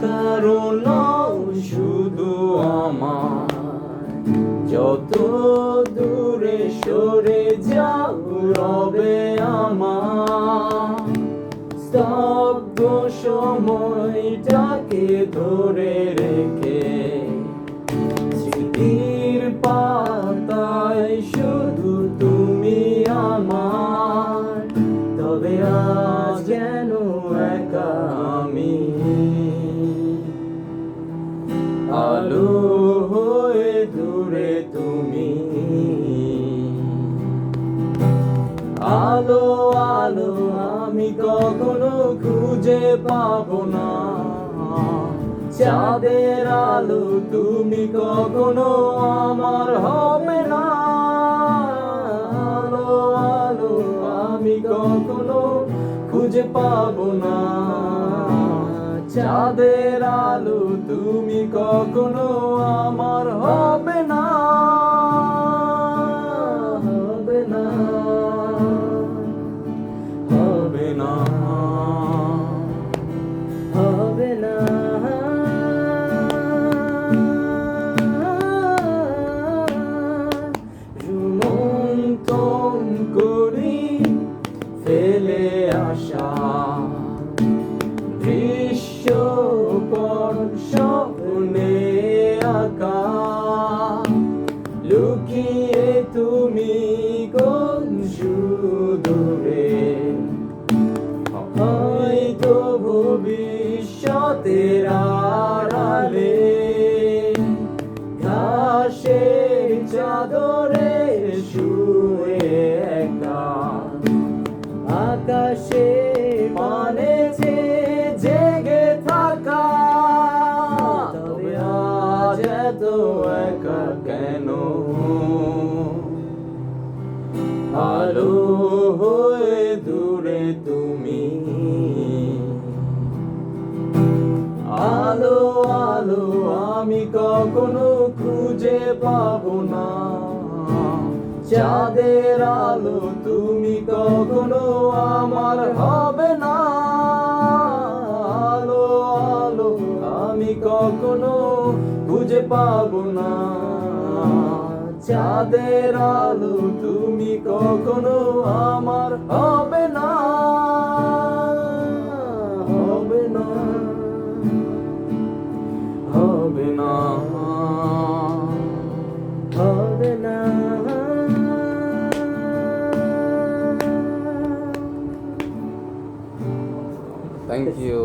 কারণ শুধু আমার, যত দূরে সরে যাও রবে আমার স্তব্ধ সময়টাকে ধরে রেখে স্মৃতির পাতায় শুধু তুমি আমার। তবে আজ যেন একা আমি, আলো হয়ে দূরে তুমি। আলো আলো আমি কখনো খুঁজে পাবো না, চাঁদের আলো তুমি কখনো আমার হবে না। আলো আলো আমি কখনো খুঁজে পাবো না, চাঁদের আলো তুমি কখনো আমার হবে না, হবে না, হবে না, হবে না। রুমন্থন করি ফেলে আসা দৃশ্যপট স্বপ্নে আঁকা, লুকিয়ে তুমি কোন সুদূরে, হয়তো ভবিষ্যতের আড়ালে ঘাসের চাদরে শুয়ে একা, আকাশে পানে জেগে থাকা। তবে আজ এত একা কেন, আলো হয়ে দূরে তুমি। আলো আলো আমি কখনো খুঁজে পাবো না, চাঁদের আলো তুমি কখনো আমার হবে না। আলো আলো আমি কখনো খুঁজে পাবো না, চাঁদের আলো তুমি কখনো আমার হবে না, হবে না, হবে না, হবে না। Thank you.